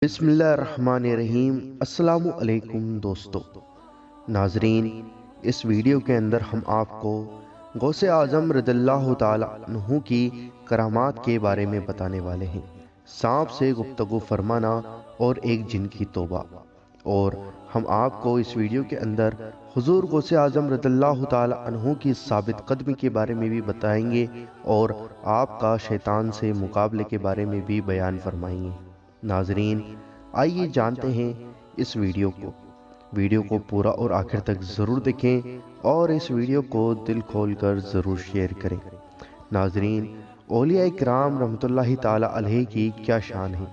بسم اللہ الرحمن الرحیم۔ السلام علیکم دوستو ناظرین، اس ویڈیو کے اندر ہم آپ کو غوث اعظم رضی اللہ تعالی عنہ کی کرامات کے بارے میں بتانے والے ہیں۔ سانپ سے گفتگو فرمانا اور ایک جن کی توبہ۔ اور ہم آپ کو اس ویڈیو کے اندر حضور غوث اعظم رضی اللہ تعالی عنہ کی ثابت قدمی کے بارے میں بھی بتائیں گے اور آپ کا شیطان سے مقابلے کے بارے میں بھی بیان فرمائیں گے۔ ناظرین، آئیے جانتے ہیں اس ویڈیو کو پورا اور آخر تک ضرور دیکھیں اور اس ویڈیو کو دل کھول کر ضرور شیئر کریں۔ ناظرین، اولیاء کرام رحمت اللہ تعالی علیہ کی کیا شان ہے۔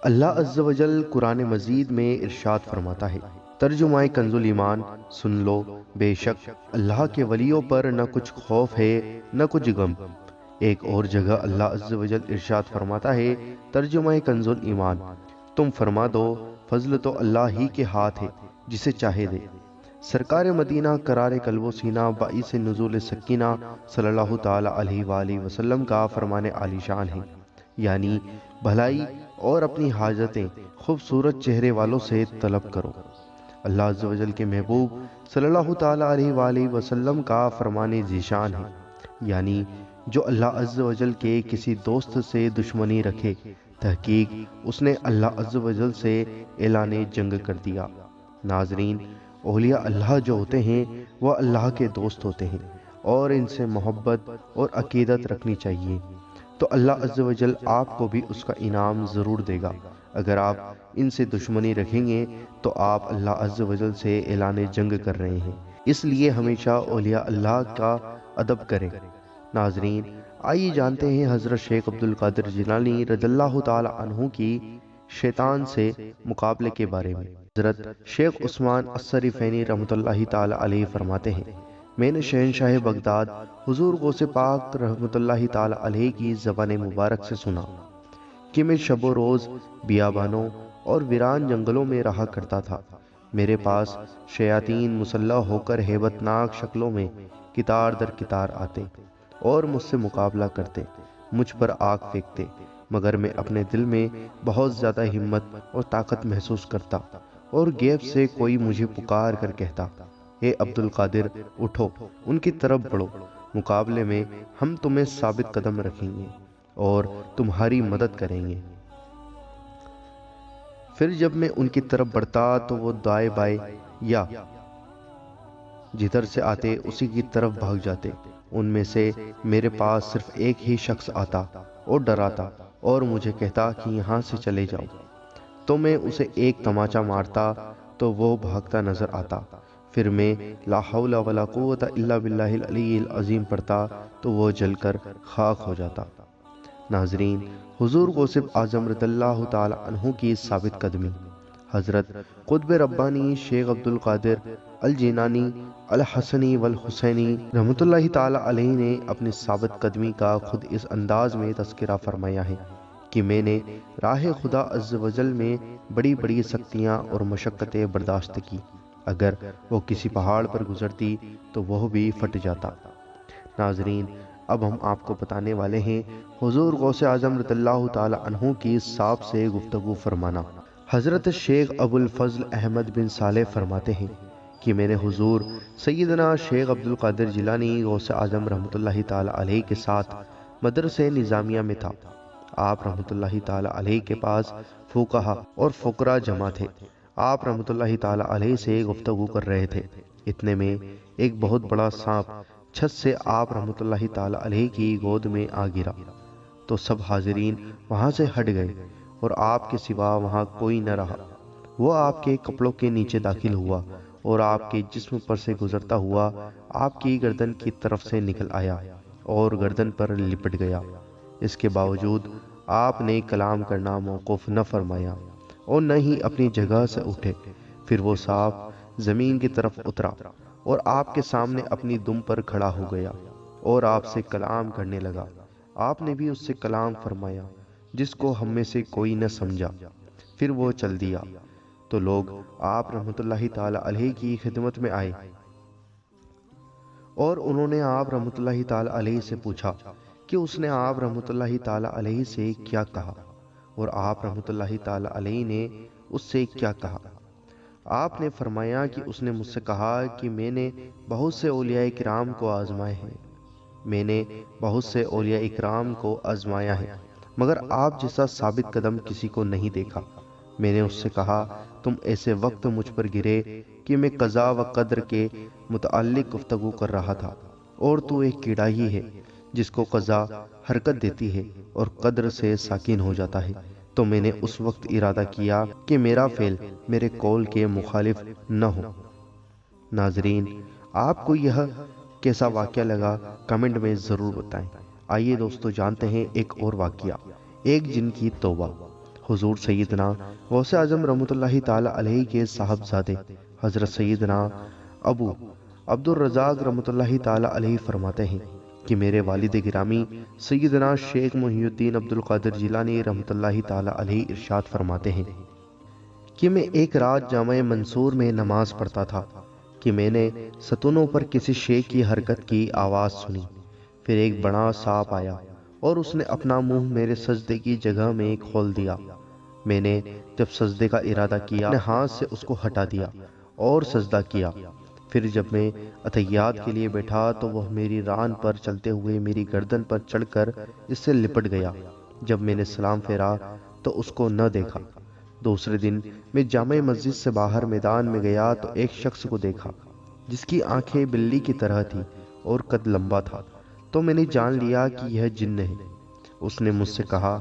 اللہ عز و جل قرآن مجید میں ارشاد فرماتا ہے، ترجمہ کنز ایمان، سن لو، بے شک اللہ کے ولیوں پر نہ کچھ خوف ہے نہ کچھ غم۔ ایک اور جگہ اللہ عز و جل ارشاد فرماتا ہے، ترجمہ کنز ایمان، تم فرما دو فضل تو اللہ ہی کے ہاتھ ہے، جسے چاہے دے۔ سرکار مدینہ قرار قلب و سینہ باعث نزول سکینہ صلی اللہ تعالی علیہ وآلہ وسلم کا فرمان عالی شان ہے، یعنی بھلائی اور اپنی حاجتیں خوبصورت چہرے والوں سے طلب کرو۔ اللہ عز و جل کے محبوب صلی اللہ تعالی علیہ وآلہ وسلم کا فرمان ذیشان ہے، یعنی جو اللہ عز و جل کے کسی دوست سے دشمنی رکھے، تحقیق اس نے اللہ عز و جل سے اعلان جنگ کر دیا۔ ناظرین، اولیاء اللہ جو ہوتے ہیں وہ اللہ کے دوست ہوتے ہیں اور ان سے محبت اور عقیدت رکھنی چاہیے، تو اللہ عز و جل آپ کو بھی اس کا انعام ضرور دے گا۔ اگر آپ ان سے دشمنی رکھیں گے تو آپ اللہ عز و جل سے اعلان جنگ کر رہے ہیں، اس لیے ہمیشہ اولیاء اللہ کا ادب کریں۔ ناظرین، آئیے جانتے ہیں حضرت شیخ عبد القادر جیلانی رضی اللہ تعالی عنہ کی شیطان سے مقابلے کے بارے میں۔ حضرت شیخ عثمان السریفینی رحمۃ اللہ تعالی علیہ فرماتے ہیں، میں نے شہنشاہ بغداد حضور غوث پاک رحمۃ اللہ تعالی علیہ کی زبان مبارک سے سنا کہ میں شب و روز بیابانوں اور ویران جنگلوں میں رہا کرتا تھا۔ میرے پاس شیاطین مسلح ہو کر ہیبت ناک شکلوں میں کتار در کتار آتے اور مجھ سے مقابلہ کرتے، مجھ پر آگ پھینکتے، مگر میں اپنے دل میں بہت زیادہ ہمت اور طاقت محسوس کرتا اور غیب سے کوئی مجھے پکار کر کہتا، اے عبد القادر اٹھو، ان کی طرف بڑھو، مقابلے میں ہم تمہیں ثابت قدم رکھیں گے اور تمہاری مدد کریں گے۔ پھر جب میں ان کی طرف بڑھتا تو وہ دائیں بائیں یا جدھر سے آتے اسی کی طرف بھاگ جاتے۔ ان میں سے میرے پاس صرف ایک ہی شخص آتا اور ڈراتا اور مجھے کہتا کہ یہاں سے چلے جاؤ، تو میں اسے ایک تماچا مارتا تو وہ بھاگتا نظر آتا۔ پھر میں لا حول ولا قوت الا باللہ العلی العظیم پڑھتا تو وہ جل کر خاک ہو جاتا۔ ناظرین، حضور غوث اعظم رضی اللہ تعالی عنہ کی ثابت قدمی۔ حضرت قطب ربانی شیخ عبد القادر الجیلانی الحسنی والحسینی رحمۃ اللہ تعالی علیہ نے اپنی ثابت قدمی کا خود اس انداز میں تذکرہ فرمایا ہے کہ میں نے راہ خدا عز و جل میں بڑی بڑی سختیاں اور مشقتیں برداشت کی، اگر وہ کسی پہاڑ پر گزرتی تو وہ بھی پھٹ جاتا۔ ناظرین، اب ہم آپ کو بتانے والے ہیں حضور غوث اعظم رضی اللہ تعالی عنہ کی سانپ سے گفتگو فرمانا۔ حضرت شیخ ابو الفضل احمد بن صالح فرماتے ہیں کہ میں نے حضور سیدنا شیخ عبد القادر جیلانی غوث اعظم رحمۃ اللہ تعالی علیہ کے ساتھ مدرسہ نظامیہ میں تھا۔ آپ رحمۃ اللہ تعالی علیہ کے پاس فقہا اور فقراء جمع تھے۔ آپ رحمۃ اللہ تعالی علیہ سے گفتگو کر رہے تھے، اتنے میں ایک بہت بڑا سانپ چھت سے آپ رحمۃ اللہ تعالی علیہ کی گود میں آ گرا تو سب حاضرین وہاں سے ہٹ گئے اور آپ کے سوا وہاں کوئی نہ رہا۔ وہ آپ کے کپڑوں کے نیچے داخل ہوا اور آپ کے جسم پر سے گزرتا ہوا آپ کی گردن کی طرف سے نکل آیا اور گردن پر لپٹ گیا۔ اس کے باوجود آپ نے کلام کرنا موقوف نہ فرمایا اور نہ ہی اپنی جگہ سے اٹھے۔ پھر وہ سانپ زمین کی طرف اترا اور آپ کے سامنے اپنی دم پر کھڑا ہو گیا اور آپ سے کلام کرنے لگا۔ آپ نے بھی اس سے کلام فرمایا جس کو ہم میں سے کوئی نہ سمجھا۔ پھر وہ چل دیا تو لوگ آپ رحمۃ اللہ تعالی علیہ کی خدمت میں آئے اور انہوں نے آپ رحمۃ اللہ تعالی علیہ سے پوچھا کہ اس نے آپ رحمۃ اللہ تعالی علیہ سے کیا کہا۔ اور آپ رحمۃ اللہ تعالی علیہ نے اس سے کیا کہا؟ آپ نے فرمایا کہ اس نے مجھ سے کہا کہ میں نے بہت سے اولیاء کرام کو آزمائے ہیں، میں نے بہت سے اولیاء اکرام کو آزمایا ہے، مگر آپ جیسا ثابت قدم کسی کو نہیں دیکھا۔ میں نے اس سے کہا تم ایسے وقت مجھ پر گرے کہ میں قضا و قدر کے متعلق گفتگو کر رہا تھا، اور تو ایک کیڑا ہی ہے جس کو قضا حرکت دیتی ہے اور قدر سے ساکن ہو جاتا ہے۔ تو میں نے اس وقت ارادہ کیا کہ میرا فعل میرے قول کے مخالف نہ ہو۔ ناظرین، آپ کو یہ کیسا واقعہ لگا کمنٹ میں ضرور بتائیں۔ آئیے دوستو جانتے ہیں ایک اور واقعہ، ایک جن کی توبہ۔ حضور سیدنا غوث اعظم رحمۃ اللہ تعالی علیہ کے صاحبزادے حضرت سیدنا ابو عبد الرزاق رحمۃ اللہ تعالی علیہ فرماتے ہیں کہ میرے والد گرامی سیدنا شیخ محی الدین عبد القادر جیلانی رحمۃ اللہ تعالی علیہ ارشاد فرماتے ہیں کہ میں ایک رات جامع منصور میں نماز پڑھتا تھا کہ میں نے ستونوں پر کسی شے کی حرکت کی آواز سنی۔ پھر ایک بڑا سانپ آیا اور اس نے اپنا منہ میرے سجدے کی جگہ میں کھول دیا۔ میں نے جب سجدے کا ارادہ کیا اپنے ہاتھ سے اس کو ہٹا دیا اور سجدہ کیا۔ پھر جب میں اتحیات کے لیے بیٹھا تو وہ میری ران پر چلتے ہوئے میری گردن پر چڑھ کر اس سے لپٹ گیا۔ جب میں نے سلام پھیرا تو اس کو نہ دیکھا۔ دوسرے دن میں جامع مسجد سے باہر میدان میں گیا تو ایک شخص کو دیکھا جس کی آنکھیں بلی کی طرح تھی اور قد لمبا تھا، تو میں نے جان لیا کہ یہ جن ہے۔ اس نے مجھ سے کہا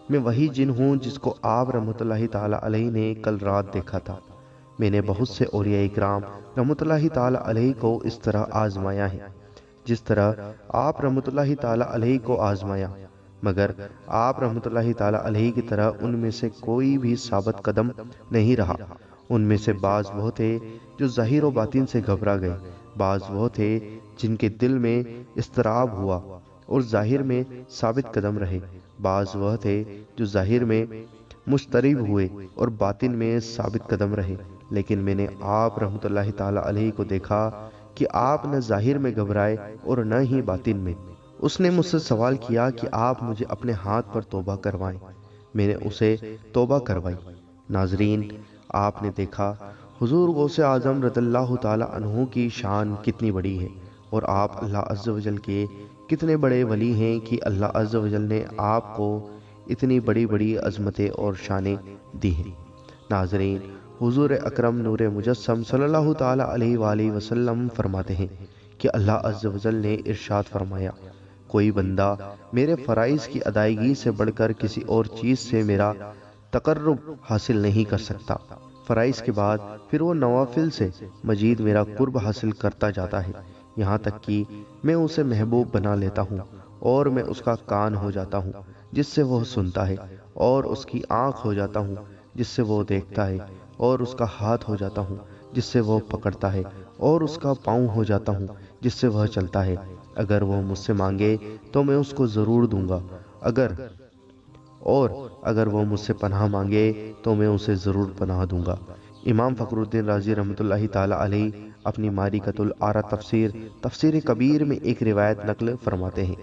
میں وہی جن ہوں جس کو آپ رحمۃ اللہ تعالی علیہ نے کل رات دیکھا تھا۔ میں نے بہت سے اولیاء اکرام رحمۃ اللہ تعالی علیہ کو اس طرح آزمایا ہے جس طرح آپ رحمۃ اللہ تعالی علیہ کو آزمایا، مگر آپ رحمۃ اللہ تعالی علیہ کی طرح ان میں سے کوئی بھی ثابت قدم نہیں رہا۔ ان میں سے بعض وہ تھے جو ظاہر و باطن سے گھبرا گئے، بعض وہ تھے جن کے دل میں اضطراب ہوا اور ظاہر میں ثابت قدم رہے، بعض وہ تھے جو ظاہر میں مضطرب ہوئے اور باطن میں ثابت قدم رہے۔ لیکن میں نے آپ رحمۃ اللہ تعالی علیہ کو دیکھا کہ آپ نہ ظاہر میں گھبرائے اور نہ ہی باطن میں۔ اس نے مجھ سے سوال کیا کہ آپ مجھے اپنے ہاتھ پر توبہ کروائیں۔ میں نے اسے توبہ کروائی۔ ناظرین، آپ نے دیکھا حضور غوث اعظم رضی اللہ تعالی عنہ کی شان کتنی بڑی ہے، اور آپ اللہ عز و جل کے کتنے بڑے ولی ہیں کہ اللہ عز و جل نے آپ کو اتنی بڑی بڑی عظمتیں اور شانیں دی ہیں۔ ناظرین، حضور اکرم نور مجسم صلی اللہ تعالی علیہ وآلہ وسلم فرماتے ہیں کہ اللہ عز و جل نے ارشاد فرمایا کوئی بندہ میرے فرائض کی ادائیگی سے بڑھ کر کسی اور چیز سے میرا تقرب حاصل نہیں کر سکتا۔ فرائض کے بعد پھر وہ نوافل سے مزید میرا قرب حاصل کرتا جاتا ہے، یہاں تک کہ میں اسے محبوب بنا لیتا ہوں، اور میں اس کا کان ہو جاتا ہوں جس سے وہ سنتا ہے، اور اس کی آنکھ ہو جاتا ہوں جس سے وہ دیکھتا ہے، اور اس کا ہاتھ ہو جاتا ہوں جس سے وہ پکڑتا ہے، اور اس کا پاؤں ہو جاتا ہوں جس سے وہ چلتا ہے۔ اگر وہ مجھ سے مانگے تو میں اس کو ضرور دوں گا، اگر وہ مجھ سے پناہ مانگے تو میں اسے ضرور پناہ دوں گا۔ امام فخر الدین رازی رحمۃ اللہ تعالی علیہ اپنی معرکۃ الآرا تفسیر کبیر میں ایک روایت نقل فرماتے ہیں،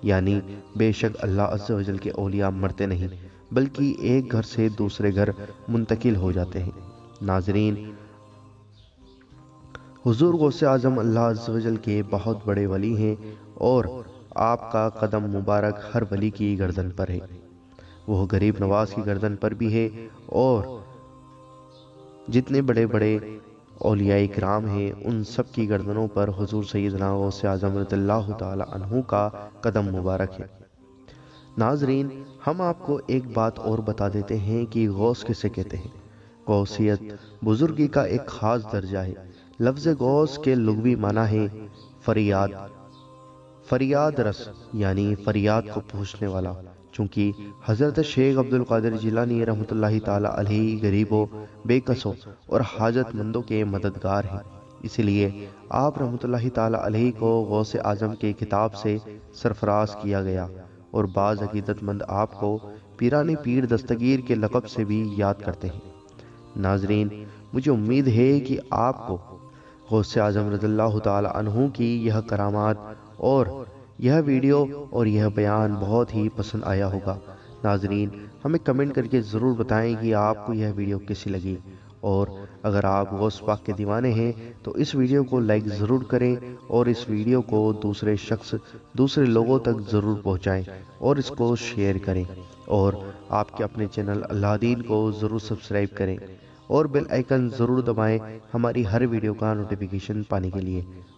یعنی بے شک اللہ عز و جل کے اولیاء مرتے نہیں بلکہ ایک گھر سے دوسرے گھر منتقل ہو جاتے ہیں۔ ناظرین، حضور غوث اعظم اللہ عز و جل کے بہت بڑے ولی ہیں، اور آپ کا قدم مبارک ہر ولی کی گردن پر ہے، وہ غریب نواز کی گردن پر بھی ہے، اور جتنے بڑے بڑے اولیاء کرام ہیں ان سب کی گردنوں پر حضور سیدنا غوث اعظم رضی اللہ تعالی عنہ کا قدم مبارک ہے۔ ناظرین، ہم آپ کو ایک بات اور بتا دیتے ہیں کہ غوث کسے کہتے ہیں۔ غوثیت بزرگی کا ایک خاص درجہ ہے۔ لفظ غوث کے لغوی معنی ہے فریاد رس، یعنی فریاد کو پوچھنے والا۔ چونکہ حضرت شیخ عبد القادر جیلانی رحمۃ اللہ تعالی علیہ غریبوں، بے کسوں اور حاجت مندوں کے مددگار ہیں، اس لیے آپ رحمۃ اللہ تعالی علیہ کو غوث اعظم کے خطاب سے سرفراز کیا گیا، اور بعض عقیدت مند آپ کو پیران پیر دستگیر کے لقب سے بھی یاد کرتے ہیں۔ ناظرین، مجھے امید ہے کہ آپ کو غوث اعظم رضی اللہ تعالی عنہ کی یہ کرامات اور یہ ویڈیو اور یہ بیان بہت ہی پسند آیا ہوگا۔ ناظرین، ہمیں کمنٹ کر کے ضرور بتائیں کہ آپ کو یہ ویڈیو کیسی لگی، اور اگر آپ غوث پاک کے دیوانے ہیں تو اس ویڈیو کو لائک ضرور کریں اور اس ویڈیو کو دوسرے لوگوں تک ضرور پہنچائیں اور اس کو شیئر کریں، اور آپ کے اپنے چینل اللہ دین کو ضرور سبسکرائب کریں اور بیل آئیکن ضرور دبائیں ہماری ہر ویڈیو کا نوٹیفیکیشن پانے کے لیے۔